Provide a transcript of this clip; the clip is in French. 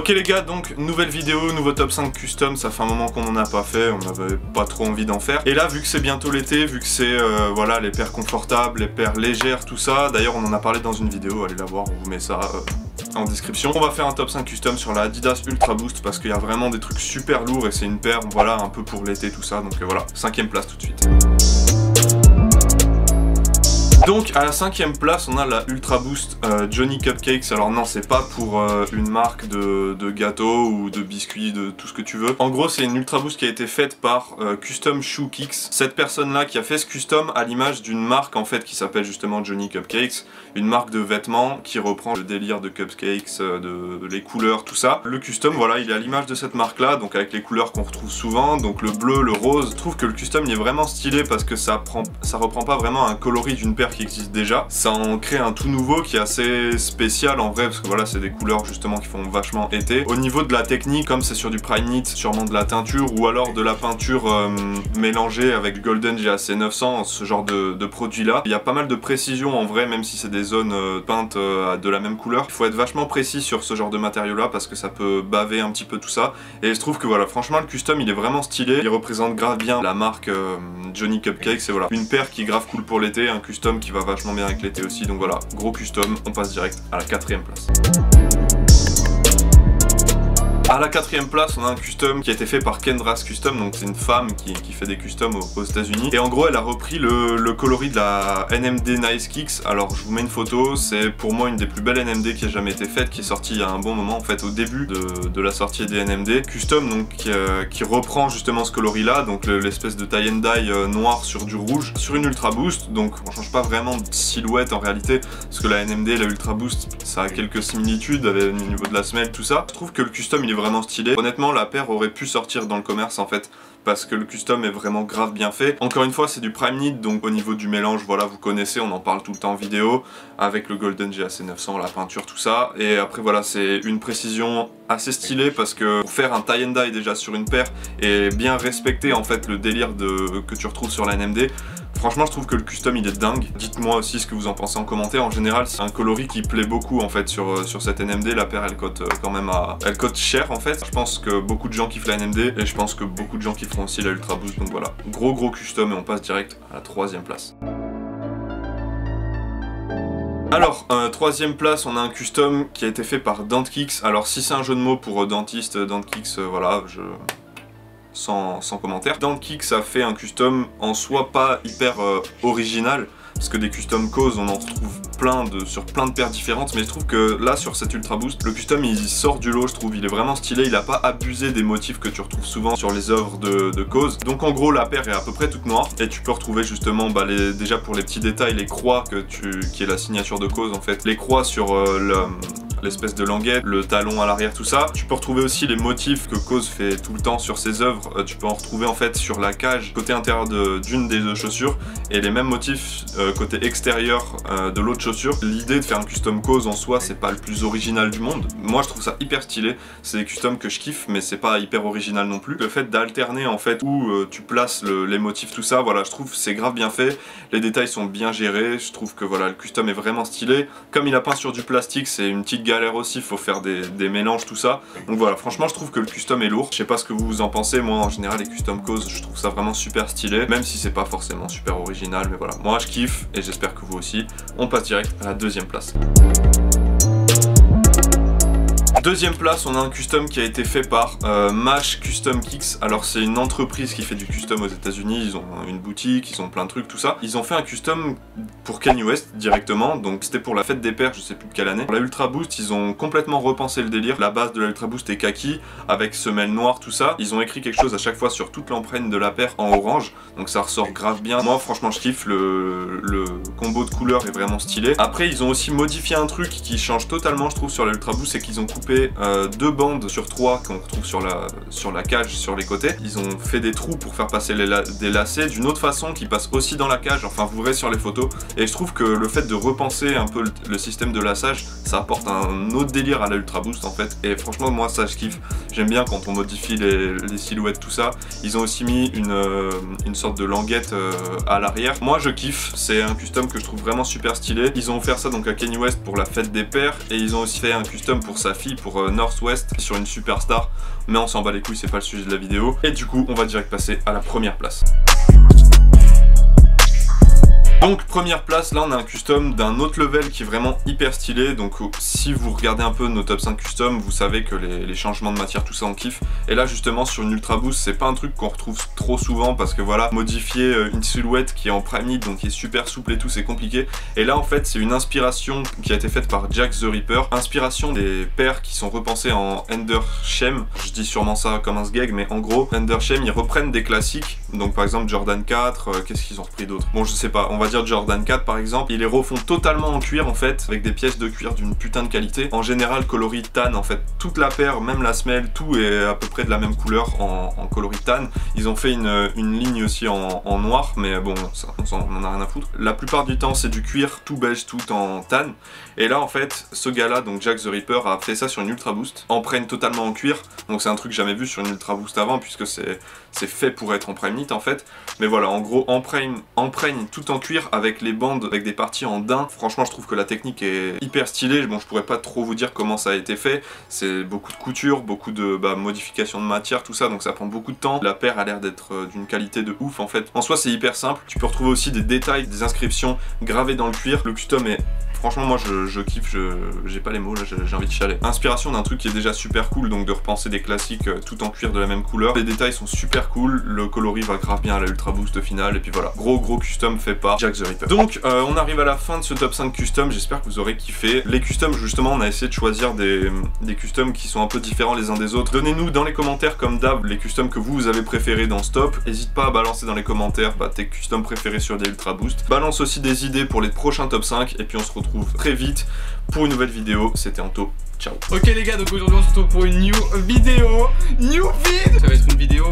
Ok les gars, donc nouvelle vidéo, nouveau top 5 custom, ça fait un moment qu'on en a pas fait, on avait pas trop envie d'en faire. Et là vu que c'est bientôt l'été, vu que c'est voilà les paires confortables, les paires légères, tout ça, d'ailleurs on en a parlé dans une vidéo, allez la voir, on vous met ça en description. On va faire un top 5 custom sur la Adidas Ultra Boost parce qu'il y a vraiment des trucs super lourds et c'est une paire, voilà, un peu pour l'été tout ça, donc voilà, 5ème place tout de suite. Donc à la 5ème place on a la Ultra Boost Johnny Cupcakes. Alors non, c'est pas pour une marque de gâteaux ou de biscuits, de tout ce que tu veux. En gros c'est une Ultra Boost qui a été faite par Custom Shoe Kicks. Cette personne là qui a fait ce custom à l'image d'une marque en fait qui s'appelle justement Johnny Cupcakes, une marque de vêtements qui reprend le délire de cupcakes, de les couleurs, tout ça. Le custom voilà, il est à l'image de cette marque là, donc avec les couleurs qu'on retrouve souvent, donc le bleu, le rose. Je trouve que le custom il est vraiment stylé parce que ça reprend pas vraiment un coloris d'une paire qui existe déjà, ça en crée un tout nouveau qui est assez spécial en vrai parce que voilà c'est des couleurs justement qui font vachement été. Au niveau de la technique, comme c'est sur du prime knit, sûrement de la teinture ou alors de la peinture mélangée avec Golden GAC 900, ce genre de produit là, il y a pas mal de précision en vrai, même si c'est des zones peintes de la même couleur. Il faut être vachement précis sur ce genre de matériau là parce que ça peut baver un petit peu tout ça, et je trouve que voilà franchement le custom il est vraiment stylé, il représente grave bien la marque Johnny Cupcakes et voilà, une paire qui est grave cool pour l'été, un custom qui va vachement bien avec l'été aussi, donc voilà, gros custom. On passe direct à la 4ème place. À la 4ème place, on a un custom qui a été fait par Kendra's Custom, donc c'est une femme qui fait des customs aux États-Unis. Et en gros, elle a repris le coloris de la NMD Nice Kicks. Alors, je vous mets une photo, c'est pour moi une des plus belles NMD qui a jamais été faite, qui est sortie il y a un bon moment, en fait, au début de la sortie des NMD. Custom, donc, qui reprend justement ce coloris-là, donc l'espèce de tie and dye noir sur du rouge, sur une Ultra Boost. Donc, on change pas vraiment de silhouette en réalité, parce que la NMD et la Ultra Boost, ça a quelques similitudes avec, au niveau de la semelle, tout ça. Je trouve que le custom, il est vraiment stylé. Honnêtement la paire aurait pu sortir dans le commerce en fait parce que le custom est vraiment grave bien fait. Encore une fois c'est du prime knit, donc au niveau du mélange voilà vous connaissez, on en parle tout le temps en vidéo avec le Golden GAC 900, la peinture tout ça, et après voilà c'est une précision assez stylée parce que pour faire un tie and dye déjà sur une paire et bien respecter en fait le délire que tu retrouves sur la NMD, franchement je trouve que le custom il est dingue. Dites-moi aussi ce que vous en pensez en commentaire. En général c'est un coloris qui plaît beaucoup en fait sur cette NMD. La paire elle cote quand même elle cote cher en fait. Je pense que beaucoup de gens kiffent la NMD et je pense que beaucoup de gens kifferont aussi la Ultra Boost, donc voilà, gros custom, et on passe direct à la 3ème place. Alors, 3ème place, on a un custom qui a été fait par Dantkicks. Alors si c'est un jeu de mots pour dentiste, Dantkicks, voilà, sans commentaire. Dantkicks a fait un custom en soi pas hyper original, parce que des custom cause on en retrouve plein sur plein de paires différentes, mais je trouve que là sur cette Ultra Boost, le custom il sort du lot, je trouve, il est vraiment stylé, il a pas abusé des motifs que tu retrouves souvent sur les œuvres de cause. Donc en gros la paire est à peu près toute noire et tu peux retrouver justement déjà pour les petits détails les croix qui est la signature de cause en fait, les croix sur l'espèce de languette, le talon à l'arrière, tout ça. Tu peux retrouver aussi les motifs que Cause fait tout le temps sur ses œuvres, tu peux en retrouver en fait sur la cage côté intérieur d'une des deux chaussures, et les mêmes motifs côté extérieur de l'autre chaussure. L'idée de faire un custom Cause en soi c'est pas le plus original du monde, moi je trouve ça hyper stylé, c'est des customs que je kiffe mais c'est pas hyper original non plus. Le fait d'alterner en fait où tu places les motifs, tout ça, voilà, je trouve c'est grave bien fait, les détails sont bien gérés, je trouve que voilà le custom est vraiment stylé. Comme il a peint sur du plastique, c'est une petite galère aussi, faut faire des mélanges tout ça, donc voilà, franchement je trouve que le custom est lourd. Je sais pas ce que vous en pensez, moi en général les custom Cause je trouve ça vraiment super stylé, même si c'est pas forcément super original, mais voilà, moi je kiffe et j'espère que vous aussi. On passe direct à la 2ème place. 2ème place, on a un custom qui a été fait par Mash Custom Kicks. Alors c'est une entreprise qui fait du custom aux États-Unis, ils ont une boutique, ils ont plein de trucs, tout ça. Ils ont fait un custom pour Kanye West directement, donc c'était pour la fête des pères, je sais plus de quelle année. Pour la Ultra Boost, ils ont complètement repensé le délire. La base de la Ultra Boost est kaki, avec semelle noire, tout ça. Ils ont écrit quelque chose à chaque fois sur toute l'empreinte de la paire en orange, donc ça ressort grave bien. Moi franchement je kiffe, le combo de couleurs est vraiment stylé. Après ils ont aussi modifié un truc qui change totalement je trouve sur la Ultra Boost, c'est qu'ils ont coupé 2 bandes sur 3 qu'on retrouve sur la cage, sur les côtés. Ils ont fait des trous pour faire passer des lacets d'une autre façon qui passe aussi dans la cage, enfin vous verrez sur les photos. Et je trouve que le fait de repenser un peu le système de laçage, ça apporte un autre délire à la Ultra Boost en fait. Et franchement moi ça je kiffe, j'aime bien quand on modifie les silhouettes tout ça. Ils ont aussi mis une sorte de languette à l'arrière. Moi je kiffe, c'est un custom que je trouve vraiment super stylé. Ils ont offert ça donc à Kanye West pour la fête des pères et ils ont aussi fait un custom pour sa fille, pour Northwest, sur une superstar. Mais on s'en bat les couilles, c'est pas le sujet de la vidéo. Et du coup, on va direct passer à la première place. Donc première place, là on a un custom d'un autre level qui est vraiment hyper stylé. Donc si vous regardez un peu nos top 5 custom, vous savez que les changements de matière, tout ça on kiffe. Et là justement sur une Ultra Boost, c'est pas un truc qu'on retrouve trop souvent parce que voilà, modifier une silhouette qui est en prime knit, donc qui est super souple et tout, c'est compliqué. Et là en fait c'est une inspiration qui a été faite par Jack the Ripper, inspiration des paires qui sont repensées en Ender Shem. Je dis sûrement ça comme un sgeg, mais en gros Ender Shem ils reprennent des classiques, donc par exemple Jordan 4, qu'est-ce qu'ils ont repris d'autre? Bon je sais pas, on va dire Jordan 4 par exemple, ils les refont totalement en cuir en fait, avec des pièces de cuir d'une putain de qualité. En général coloris tan en fait, toute la paire, même la semelle, tout est à peu près de la même couleur en coloris tan. Ils ont fait une ligne aussi en noir, mais bon, ça, on en a rien à foutre. La plupart du temps c'est du cuir tout beige, tout en tan. Et là en fait, ce gars là, donc Jack the Ripper, a fait ça sur une Ultra Boost, empreingne totalement en cuir. Donc c'est un truc jamais vu sur une Ultra Boost avant, puisque c'est fait pour être en prime knit en fait. Mais voilà, en gros, empreigne tout en cuir avec les bandes, avec des parties en daim. Franchement, je trouve que la technique est hyper stylée. Bon, je pourrais pas trop vous dire comment ça a été fait. C'est beaucoup de couture, beaucoup de modification de matière, tout ça. Donc ça prend beaucoup de temps. La paire a l'air d'être d'une qualité de ouf en fait. En soi, c'est hyper simple. Tu peux retrouver aussi des détails, des inscriptions gravées dans le cuir. Le custom est... Franchement moi je kiffe, j'ai pas les mots là, j'ai envie de chialer. Inspiration d'un truc qui est déjà super cool, donc de repenser des classiques tout en cuir de la même couleur. Les détails sont super cool, le coloris va grave bien à la Ultra Boost finale, et puis voilà. Gros custom fait par Jack the Ripper. Donc on arrive à la fin de ce top 5 custom, j'espère que vous aurez kiffé. Les customs justement, on a essayé de choisir des customs qui sont un peu différents les uns des autres. Donnez-nous dans les commentaires comme d'hab les customs que vous avez préférés dans ce top. N'hésite pas à balancer dans les commentaires tes customs préférés sur des Ultra Boost. Balance aussi des idées pour les prochains top 5, et puis on se retrouve très vite pour une nouvelle vidéo. C'était Anto, ciao. Ok les gars, donc aujourd'hui on se retrouve pour une new vidéo. Ça va être une vidéo